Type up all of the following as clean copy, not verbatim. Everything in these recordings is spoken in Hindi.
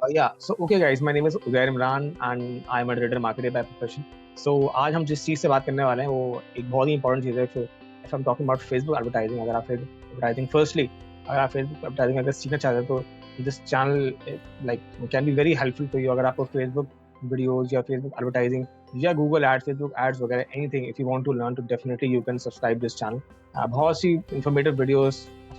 Yeah, so okay guys, my name is Uzair Imran and I am a digital marketer by profession. So आज हम जिस चीज़ से बात करने वाले हैं वो एक बहुत ही इंपॉर्टेंट चीज़ है। if I'm talking about Facebook advertising, अगर आप Facebook advertising firstly अगर आप Facebook advertising अगर सीखना चाहते हैं तो this channel like can be very helpful to you। अगर आपको Facebook videos या Facebook advertising या Google ads, Facebook ads वगैरह anything if you want to learn, तो definitely you can subscribe this channel। बहुत सी informative videos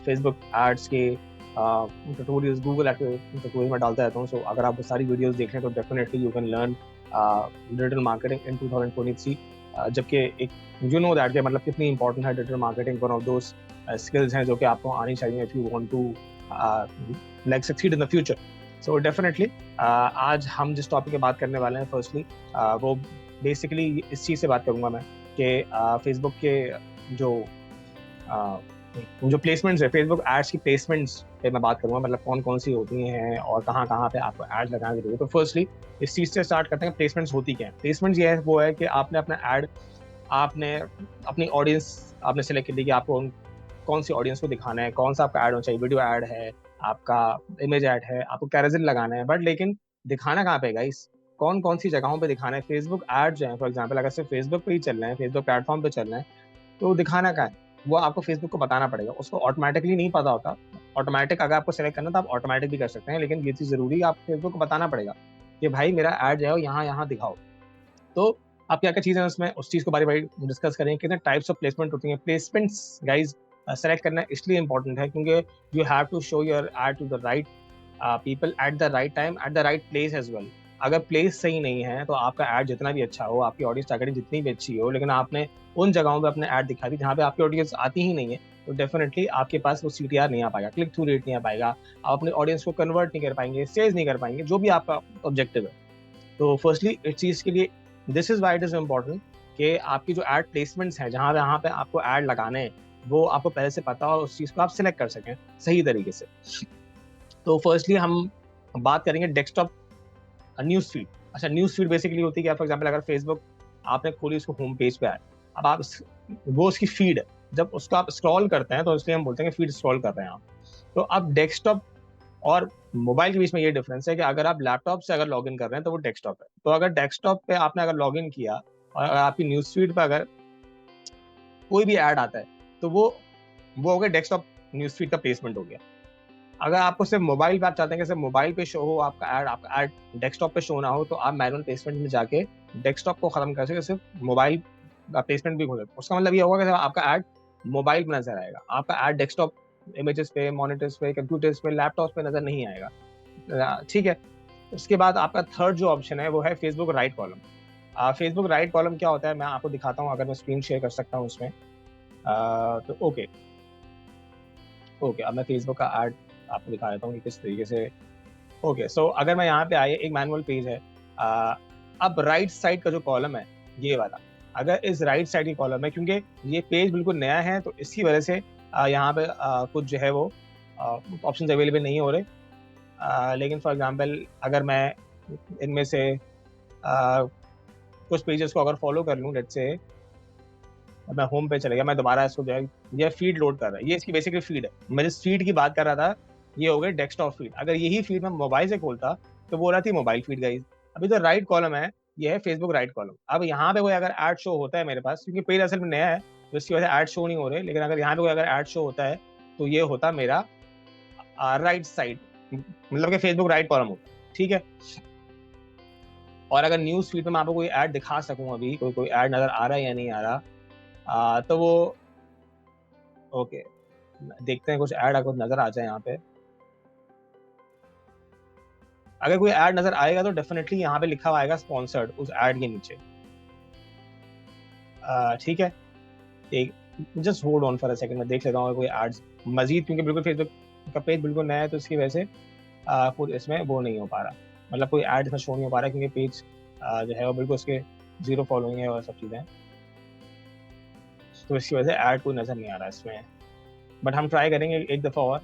Facebook ads के ट्यूटोरियल्स गूगल ट्यूटोरियल में डालता रहता हूँ। सो अगर आप वो सारी वीडियोस देख लें तो definitely you can learn digital marketing in 2023। जबकि एक यू नो दैट के मतलब कितनी इंपॉर्टेंट है digital marketing. One of those skills हैं जो कि आपको आनी चाहिए if you want to like succeed in the future. So definitely आज हम जिस टॉपिक की बात करने वाले हैं फर्स्टली वो बेसिकली इस चीज़ से बात करूँगा मैं कि फेसबुक के जो प्लेसमेंट्स है, फेसबुक एड्स की प्लेसमेंट्स पे मैं बात करूंगा, मतलब कौन कौन सी होती हैं और कहाँ कहाँ पे आपको एड लगाना जरूरी है। तो फर्स्टली इस चीज़ से स्टार्ट करते हैं, प्लेसमेंट्स होती क्या है। प्लेसमेंट्स ये है वो है कि आपने अपना एड आपने अपनी ऑडियंस आपने सेलेक्ट कर ली कि आपको कौन सी ऑडियंस को दिखाना है, कौन सा आपका एड होना चाहिए। वीडियो एड है, आपका इमेज एड है, आपको कैरोसेल लगाना है, बट लेकिन दिखाना कहाँ पे गाइस, कौन कौन सी जगहों पे दिखाना है। फेसबुक एड जो है फॉर एग्जाम्पल अगर सिर्फ फेसबुक पे ही चल रहे हैं, फेसबुक प्लेटफॉर्म पे चल रहे हैं, तो दिखाना कहाँ है वो आपको फेसबुक को बताना पड़ेगा। उसको ऑटोमेटिकली नहीं पता होता। ऑटोमेटिक अगर आपको सेलेक्ट करना तो आप ऑटोमेटिक भी कर सकते हैं, लेकिन ये चीज़ ज़रूरी है आप फेसबुक को बताना पड़ेगा कि भाई मेरा ऐड जो है यहाँ यहाँ दिखाओ। तो आप क्या क्या चीज़ें उसमें उस चीज़ को बारी बारी डिस्कस करेंगे। कितने टाइप्स ऑफ प्लेसमेंट होती हैं। प्लेसमेंट्स गाइज सेलेक्ट करना इसलिए इंपॉर्टेंट है क्योंकि you have to show your ad to the right people at the right time at the right place as well. अगर प्लेस सही नहीं है तो आपका ऐड जितना भी अच्छा हो, आपकी ऑडियंस टारगेटिंग जितनी भी अच्छी हो, लेकिन आपने उन जगहों पे अपने ऐड दिखा दी जहाँ पे आपकी ऑडियंस आती ही नहीं है, तो डेफिनेटली आपके पास वो CTR नहीं आ पाएगा, क्लिक थ्रू रेट नहीं आ पाएगा, आप अपनी ऑडियंस को कन्वर्ट नहीं कर पाएंगे, सेल्स नहीं कर पाएंगे, जो भी आपका ऑब्जेक्टिव है। तो फर्स्टली इस चीज़ के लिए this is why it is important कि आपकी जो एड प्लेसमेंट्स हैं जहाँ पे आपको ऐड लगाने हैं वो आपको पहले से पता हो, उस चीज़ को आप सिलेक्ट कर सकें सही तरीके से। तो फर्स्टली हम बात करेंगे डेस्कटॉप न्यूज़ फीड। अच्छा, न्यूज़ फीड बेसिकली होती है क्या, फॉर एग्जांपल अगर फेसबुक आपने खोली, उसको होम पेज पे आए, अब आप वो उसकी फीड है, जब उसको आप स्क्रॉल करते हैं तो इसलिए हम बोलते हैं कि फीड स्क्रॉल कर रहे हैं आप। तो अब डेस्कटॉप और मोबाइल के बीच में ये डिफरेंस है कि अगर आप लैपटॉप से अगर लॉगिन कर रहे हैं तो वो डेस्कटॉप है। तो अगर डेस्कटॉप पे आपने अगर लॉगिन किया और अगर आपकी न्यूज़ फीड पे अगर कोई भी ऐड आता है तो वो हो गया डेस्कटॉप न्यूज़ फीड का प्लेसमेंट हो गया। अगर आपको सिर्फ मोबाइल पे आप चाहते हैं कि सिर्फ मोबाइल पे शो हो आपका ऐड डेस्कटॉप पे शो ना हो, तो आप मैनुअल प्लेसमेंट में जाके डेस्कटॉप को खत्म कर सके, सिर्फ मोबाइल का प्लेसमेंट भी हो सकता है। उसका मतलब ये होगा कि आपका ऐड मोबाइल पे नजर आएगा, आपका ऐड डेस्कटॉप इमेजेस पे, मॉनिटर्स पे, कंप्यूटर्स पे, लैपटॉप पे नजर नहीं आएगा। ठीक है। उसके बाद आपका थर्ड जो ऑप्शन है वो है Facebook right column. Facebook right column क्या होता है मैं आपको दिखाता हूँ, अगर मैं स्क्रीन शेयर कर सकता हूँ उसमें। तो ओके ओके, अब मैं फेसबुक का ऐड आपको दिखा देता हूँ कि किस तरीके से। ओके, सो अगर मैं यहाँ पे आए, एक मैनुअल पेज है। अब राइट साइड का जो कॉलम है ये वाला, अगर इस राइट साइड की कॉलम है, क्योंकि ये पेज बिल्कुल नया है तो इसकी वजह से यहाँ पे कुछ जो है वो ऑप्शन अवेलेबल नहीं हो रहे। लेकिन फॉर एग्जांपल अगर मैं इनमें से कुछ पेजेस को अगर फॉलो कर लूँ, लेट्स से मैं होम पे चले गया, मैं दोबारा इसको जो है ये फीड लोड कर रहा है, ये इसकी बेसिकली फीड है। मैं जिस फीड की बात कर रहा था ये हो गई डेस्कटॉप फीड। अगर यही फीड मैं मोबाइल से खोलता तो वो रहती मोबाइल फीड गाइस। अभी तो राइट कॉलम है, ये है फेसबुक राइट कॉलम। अब यहाँ पे कोई अगर ऐड शो होता है मेरे पास, क्योंकि पेज असल में नया है तो इसकी वजह से ऐड शो नहीं हो रहे, लेकिन अगर यहाँ पे कोई अगर ऐड शो होता है तो ये होता मेरा राइट साइड, मतलब कि फेसबुक राइट कॉलम होता है। ठीक है। और अगर न्यूज फीड पे मैं आपको कोई ऐड दिखा सकूं, अभी कोई ऐड नजर आ रहा है या नहीं आ रहा, तो वो ओके देखते हैं कुछ ऐड अगर नजर आ जाए यहाँ पे। अगर कोई ऐड नजर आएगा तो डेफिनेटली यहाँ पे लिखा हुआ आएगा स्पॉन्सर्ड उस ऐड के नीचे। ठीक है, एक just hold on for a second, मैं देख लेता हूँ कोई एड्स मजीद, क्योंकि बिल्कुल फेसबुक का पेज बिल्कुल नया है तो इसकी वजह से कुछ इसमें वो नहीं हो पा रहा, मतलब कोई ऐड इसमें शो नहीं हो पा रहा, क्योंकि पेज जो है वो बिल्कुल उसके 0 फॉलोइंग है और सब चीज़ें, तो इसकी वजह से ऐड कोई नज़र नहीं आ रहा इसमें। बट हम ट्राई करेंगे एक दफ़ा और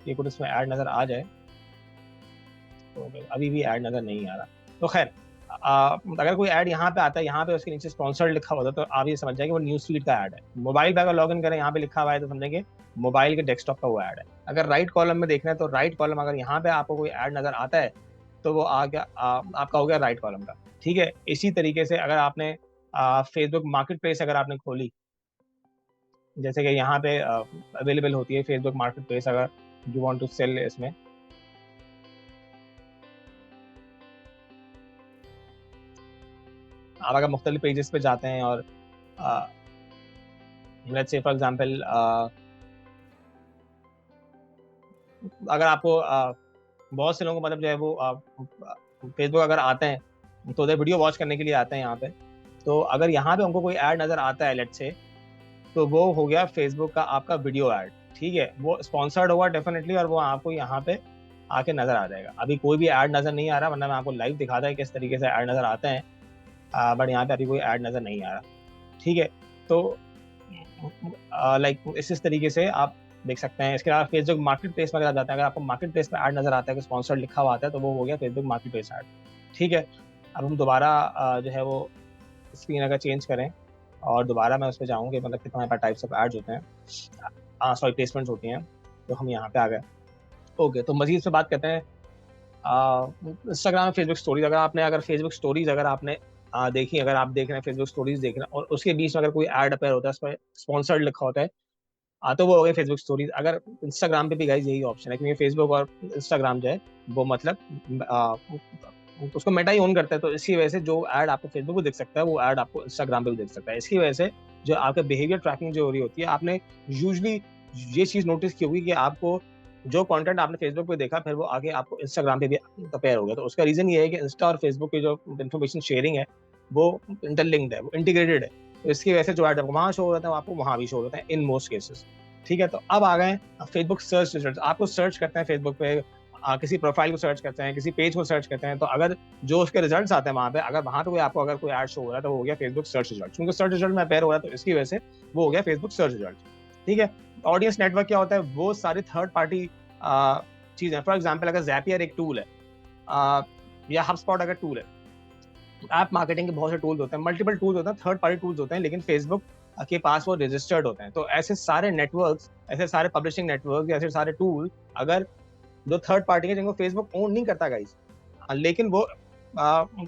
ये कुछ इसमें ऐड नज़र आ जाए। तो अभी भी ऐड नज़र नहीं आ रहा, तो खैर अगर कोई ऐड यहाँ पे आता है, यहाँ पे उसके नीचे स्पॉन्सर्ड लिखा हुआ था, तो आप ये समझ जाए कि वो न्यूज़ फीड का ऐड है। मोबाइल पे अगर लॉगिन करें यहाँ पे लिखा हुआ है तो समझेंगे मोबाइल के डेस्कटॉप का वो ऐड है। अगर राइट कॉलम में देखना है तो राइट कॉलम अगर यहाँ पे आपको कोई ऐड नज़र आता है तो वो आ गया आपका हो गया राइट कॉलम का। ठीक है, इसी तरीके से अगर आपने फेसबुक मार्केट प्लेस अगर आपने खोली, जैसे कि यहाँ पे अवेलेबल होती है फेसबुक मार्केट प्लेस, अगर यू वांट टू सेल इसमें, आप अगर मुख्तलिफ पेजेस पे जाते हैं और लेट्स से फॉर एग्जांपल अगर आपको बहुत से लोगों को मतलब जो है वो फेसबुक अगर आते हैं तो उधर वीडियो वॉच करने के लिए आते हैं यहाँ पे, तो अगर यहाँ पे उनको कोई ऐड नजर आता है लेट्स से, तो वो हो गया फेसबुक का आपका वीडियो ऐड। ठीक है, वो स्पॉन्सर्ड होगा डेफिनेटली, और वो आपको यहाँ पे आके नजर आ जाएगा। अभी कोई भी ऐड नजर नहीं आ रहा, वरना मैं आपको लाइव दिखाता है किस तरीके से ऐड नजर आते हैं, बट यहाँ पे अभी कोई ऐड नजर नहीं आ रहा। ठीक है, तो लाइक इस तरीके से आप देख सकते हैं। इसके अलावा फेसबुक मार्केट प्लेस में अगर आप जाते हैं, अगर आपको मार्केट प्लेस में ऐड नजर आता है कि स्पॉन्सर्ड लिखा हुआ आता है, तो वो हो गया फेसबुक मार्केट प्लेस ऐड। ठीक है, अब हम दोबारा जो है वो स्क्रीन अगर चेंज करें और दोबारा मैं उस पर जाऊँ कि मतलब कितने हमारे पास टाइप्स ऑफ एड्स होते हैं, सॉरी प्लेसमेंट्स होती हैं, तो हम यहाँ पे आ गए। ओके, तो मजीद से बात करते हैं इंस्टाग्राम, फेसबुक स्टोरीज। अगर फेसबुक स्टोरीज अगर आपने देखी, अगर आप देख रहे हैं फेसबुक स्टोरीज देख रहे हैं और उसके बीच में अगर कोई ऐड अपेयर होता है, उस पर स्पॉन्सर्ड लिखा होता है, तो वो हो गए फेसबुक स्टोरीज। अगर इंस्टाग्राम पे भी गाइस यही ऑप्शन है, क्योंकि फेसबुक और इंस्टाग्राम जो है वो मतलब उसको मेटा ही ऑन करता है, तो इसकी वजह से जो ऐड आपको फेसबुक पे दिख सकता है वो ऐड आपको इंस्टाग्राम पे भी दिख सकता है। इसकी वजह से जो आपका बिहेवियर ट्रैकिंग जो हो रही होती है, आपने यूजली ये चीज नोटिस की होगी कि आपको जो कंटेंट आपने फेसबुक पे देखा, फिर वो आगे आपको इंस्टाग्राम पे भी अपेयर हो गया। तो उसका रीजन ये है कि इंस्टा और फेसबुक की जो इन्फॉर्मेशन शेयरिंग है वो इंटरलिंक्ड है, वो इंटीग्रेटेड है। तो इसकी वजह से जो ऐड आपको वहाँ शो हो रहा है, आपको वहाँ भी शो होता है इन मोस्ट केसेस। ठीक है, तो अब आ गए फेसबुक सर्च रिजल्ट। आपको सर्च करते हैं फेसबुक पे, किसी प्रोफाइल को सर्च करते हैं, किसी पेज को सर्च करते हैं, तो अगर जो उसके रिजल्ट्स आते हैं वहाँ पे, अगर वहाँ पे कोई आपको अगर कोई ऐड शो हो रहा है, तो वो हो गया फेसबुक सर्च रिजल्ट। क्योंकि सर्च रिजल्ट में अपेयर हो रहा है, तो इसकी वजह से वो हो गया फेसबुक सर्च रिजल्ट। ठीक है, ऑडियंस नेटवर्क क्या होता है? वो सारी थर्ड पार्टी चीजें। फॉर एग्जाम्पल अगर ज़ैपियर एक टूल है, या हबस्पॉट अगर टूल है, ऐप मार्केटिंग के बहुत से टूल्स होते हैं, मल्टीपल टूल्स होते हैं, थर्ड पार्टी टूल्स होते हैं, लेकिन फेसबुक के पास वो रजिस्टर्ड होते हैं। तो ऐसे सारे नेटवर्क्स, ऐसे सारे पब्लिशिंग नेटवर्क, ऐसे सारे टूल अगर जो थर्ड पार्टी है, जिनको फेसबुक ओन नहीं करता गाइस, लेकिन वो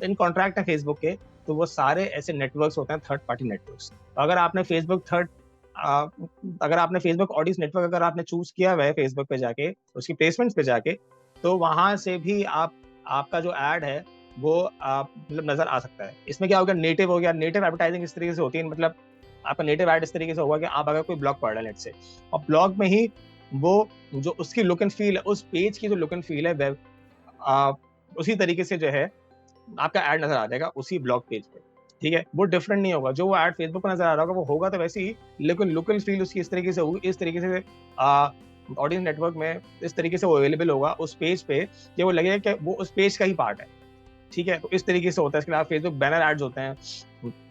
इन कॉन्ट्रैक्ट है फेसबुक के, तो वो सारे ऐसे नेटवर्क्स होते हैं थर्ड पार्टी नेटवर्क्स। तो अगर आपने फेसबुक ऑडियंस नेटवर्क अगर आपने चूज किया हुआ है फेसबुक पे जाके, उसकी प्लेसमेंट्स पे जाके, तो वहां से भी आपका जो एड है वो मतलब नजर आ सकता है। इसमें क्या हो गया, नेटिव हो गया। नेटिव एडवर्टाइजिंग इस तरीके से होती है, मतलब आपका नेटिव एड इस तरीके से होगा कि आप अगर कोई ब्लॉग पढ़ रहे हैं लेट्स से, और ब्लॉग में ही वो जो उसकी लुक एंड फील है, उस पेज की जो लुक एंड फील है, वेब उसी तरीके से जो है आपका ऐड नजर आ जाएगा उसी ब्लॉग पेज पे। ठीक है, वो डिफरेंट नहीं होगा। जो वो ऐड फेसबुक पर नजर आ रहा होगा वो होगा तो वैसे ही, लेकिन लुक एंड फील उसकी इस तरीके से होगी, इस तरीके से ऑडियंस नेटवर्क में इस तरीके से वो अवेलेबल होगा उस पेज पे कि वो लगेगा कि वो उस पेज का ही पार्ट है। ठीक है, तो इस तरीके से होता है। इसके अलावा फेसबुक बैनर एड्स होते हैं।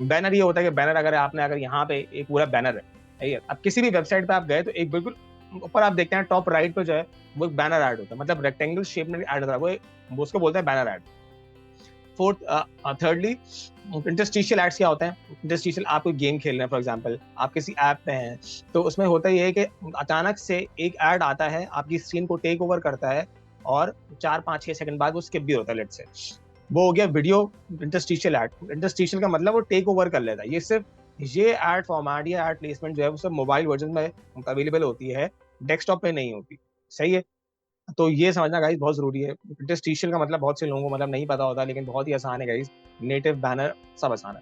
बैनर ये होता है कि बैनर अगर यहाँ पे एक पूरा बैनर है, ठीक है, अब किसी भी वेबसाइट पे आप गए तो एक बिल्कुल ऊपर आप देखते हैं टॉप राइट पे जो है वो एक बैनर ऐड होता है, मतलब रेक्टेंगल शेप में ऐड होता है, वो उसको बोलते हैं banner ad. Fourth thirdly interstitial ads क्या होते हैं? इंटरस्टिशियल, आप कोई गेम खेल रहे हैं फॉर एग्जांपल, आप किसी ऐप पे हैं, तो उसमें होता ये है कि अचानक से एक ऐड आता है, आपकी स्क्रीन को टेक ओवर करता है, और 4 5 6 सेकंड बाद वो स्किप भी होता है लेट्स से। वो हो गया वीडियो इंटरस्टिशियल ऐड। इंटरस्टिशियल का मतलब वो टेक ओवर कर लेता है। ये ऐड फॉर्मेट या ऐड प्लेसमेंट जो है वो सब मोबाइल वर्जन में अवेलेबल होती है, डेस्कटॉप पे नहीं होती। सही है, तो ये समझना गाइस बहुत जरूरी है। इंटरस्टिशियल का मतलब बहुत से लोगों को मतलब नहीं पता होता, लेकिन बहुत ही आसान है गाइस। नेटिव, बैनर सब आसान है।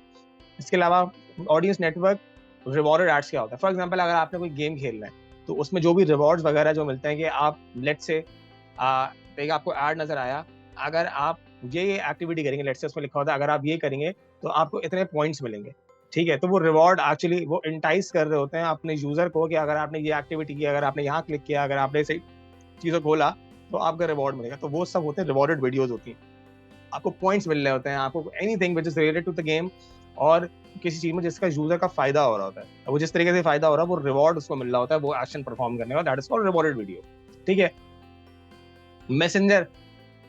इसके अलावा ऑडियंस नेटवर्क, रिवॉर्डेड एड्स क्या होता है? फॉर एग्जांपल अगर आपने कोई गेम खेलना है, तो उसमें जो भी रिवॉर्ड्स वगैरह जो मिलते हैं कि आप लेट्स से एक आपको ऐड नजर आया, अगर आप ये एक्टिविटी करेंगे, लेट्स से उसमें लिखा होता है अगर आप ये करेंगे तो आपको इतने पॉइंट्स मिलेंगे। ठीक है, तो वो रिवॉर्ड एक्चुअली वो इंटाइस कर रहे होते हैं अपने यूजर को कि अगर आपने ये एक्टिविटी की, अगर आपने यहाँ क्लिक किया, अगर आपने सही चीज़ों खोला, तो आपका रिवॉर्ड मिलेगा। तो वो सब होते हैं रिवॉर्डेड वीडियोस होती हैं। आपको पॉइंट्स मिल रहे होते हैं, आपको anything which is related to the game, और किसी चीज में जिसका यूजर का फायदा हो रहा होता है। वो जिस तरीके से फायदा हो रहा है वो रिवॉर्ड उसको मिल रहा होता है, वो एक्शन परफॉर्म करने का, that is called rewarded video. ठीक है, मैसेंजर,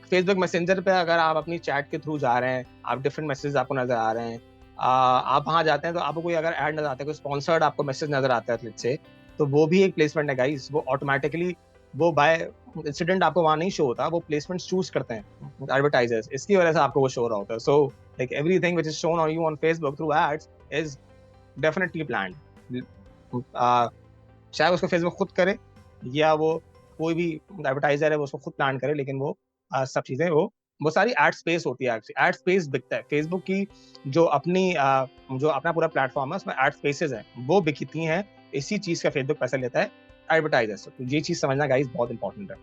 फेसबुक मैसेंजर पे अगर आप अपनी चैट के थ्रू जा रहे हैं, आप डिफरेंट मैसेज आपको नजर आ रहे हैं, आप वहां जाते हैं तो आपको कोई अगर ऐड नजर आता है, कोई स्पॉन्सर्ड आपको मैसेज नजर आता है लेट्स से, तो वो भी एक प्लेसमेंट है गाइस। वो ऑटोमेटिकली वो बाय इंसिडेंट आपको वहां नहीं शो होता, वो प्लेसमेंट चूज करते हैं एडवर्टाइजर्स, इसकी वजह से आपको वो शो हो रहा होता है. So like everything which is shown on you on Facebook through ads is definitely planned. चाहे उसको फेसबुक खुद करे या वो कोई भी एडवर्टाइजर है वो उसको खुद प्लान करे, लेकिन वो सब चीजें वो सारी एड स्पेस होती है. एड स्पेस बिकता है फेसबुक की. जो अपनी जो अपना पूरा प्लेटफॉर्म है उसमें एड स्पेसेस हैं, वो बिकती हैं. इसी चीज का फेसबुक पैसा लेता है एडवर्टाइजर्स. तो ये चीज समझना गाइस बहुत इंपॉर्टेंट है.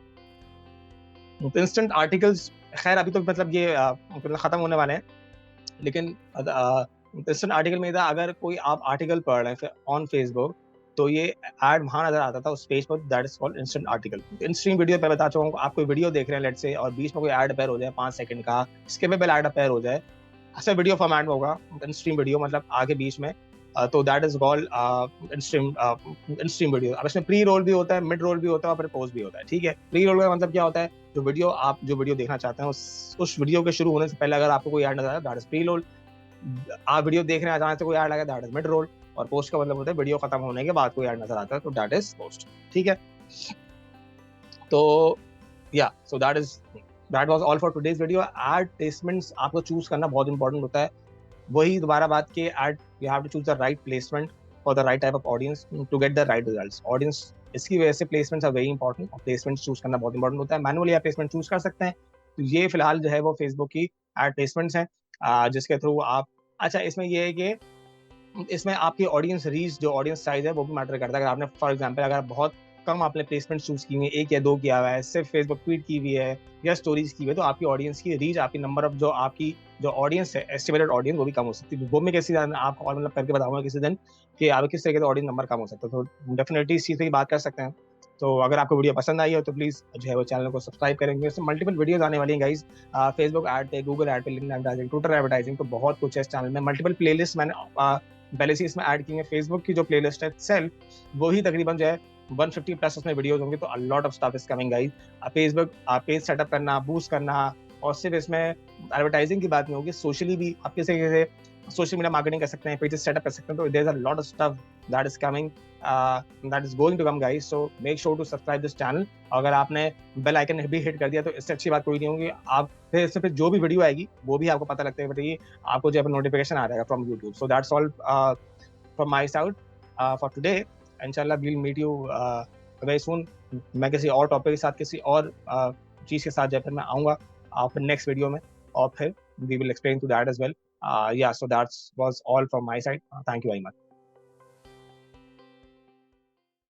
तो इंस्टेंट आर्टिकल्स खैर अभी तो मतलब ये मतलब खत्म होने वाले हैं, लेकिन इंस्टेंट आर्टिकल में था, अगर कोई आप आर्टिकल पढ़ रहे हैं ऑन फेसबुक तो ये ऐड वहां नजर आता था उस पेज पर, that is called instant article. In-stream video पे बता चुका हूँ, आप कोई वीडियो देख रहे हैं लेट से और बीच में कोई ऐड अपेयर हो जाए 5 सेकंड का, स्किपेबल ऐड अपेयर हो जाए, ऐसा वीडियो फॉर्मेट में होगा इंस्ट्रीम वीडियो, मतलब आगे बीच में, तो that is called in-stream video. अब इसमें प्री रोल भी होता है, मिड रोल भी होता है और फिर पोस्ट भी होता है. ठीक है, प्री रोल का मतलब क्या होता है, जो वीडियो देखना चाहते हैं उस वीडियो के शुरू होने से पहले अगर आपको कोई ऐड नजर आए दैट इज प्री रोल. आप वीडियो देख रहे हैं अचानक से कोई ऐड लगा दैट इज मिड रोल. और पोस्ट का मतलब होता है वीडियो खत्म होने के बाद कोई ऐड नजर आता है तो दैट इज पोस्ट. ठीक है, तो या so that was all for today's video. Ad placements आपको चूज करना बहुत इंपॉर्टेंट होता है. वही दोबारा बात की, ad you have to choose the right placement for the right type of audience to get the right results. Audience, इसकी वजह से placements are very important. Placement choose करना बहुत इंपॉर्टेंट होता है. मैनुअली आप प्लेसमेंट चूज कर सकते हैं. तो ये फिलहाल जो है वो फेसबुक की एड प्लेसमेंट्स हैं, जिसके थ्रू आप, अच्छा इसमें ये है कि इसमें आपकी ऑडियंस रीच, जो ऑडियंस साइज है वो भी मैटर करता है. अगर आपने फॉर एग्जांपल अगर बहुत कम आपने प्लेसमेंट चूज की हुई है, 1 या 2 किया हुआ है, सिर्फ फेसबुक ट्वीट की हुई है या स्टोरीज की हुई है, तो आपकी ऑडियंस की रीच, आपकी नंबर ऑफ जो ऑडियंस है, एस्टिमेटेड ऑडियंस, वो भी कम हो सकती है. वो मैं किसी दिन आपको और मतलब करके बताऊंगा किसी दिन कि आप किस तरह के ऑडियंस नंबर कम हो सकता है. तो डेफिनेटली इस चीज़ की बात कर सकते हैं. तो अगर आपको वीडियो पसंद आई हो तो प्लीज जो है वो चैनल को सब्सक्राइब करेंगे. इसमें मल्टीपल वीडियोस आने वाली हैं गाइस. फेसबुक ऐड पे, गूगल ऐड पे, लिंक्डइन एडवर्टाइजिंग, ट्विटर एडवर्टाइजिंग, तो बहुत कुछ है इस चैनल में. मल्टीपल प्लेलिस्ट मैंने पहले से इसमें ऐड की है. फेसबुक की जो प्लेलिस्ट है सेल्फ, वो ही तकरीबन जो है 150 प्लस उसमें वीडियोस होंगे. तो अ lot of stuff is coming guys. Facebook page setup करना, बूस्ट करना, और सिर्फ इसमें एडवर्टाइजिंग की बात नहीं होगी, सोशली भी आप किसी से सोशल मीडिया मार्केटिंग कर सकते हैं, पेजेस सेटअप कर सकते हैं. तो there is a lot of stuff that is coming, that is going to come guys. So make sure to subscribe this channel. अगर आपने बेल आइकन भी हिट कर दिया तो इससे अच्छी बात कोई नहीं होगी. आप फिर जो भी वीडियो आएगी वो भी आपको पता लगता है, बताइए आपको जो है नोटिफिकेशन आ जाएगा from YouTube. So that's all from my side for today. इंशाल्लाह we'll meet you very soon. मैं किसी और टॉपिक के साथ, किसी और चीज़ के साथ जो है फिर मैं आऊँगा फिर नेक्स्ट वीडियो में, और फिर we will explain to that as well. Yeah, so that was all from my side. Thank you very much.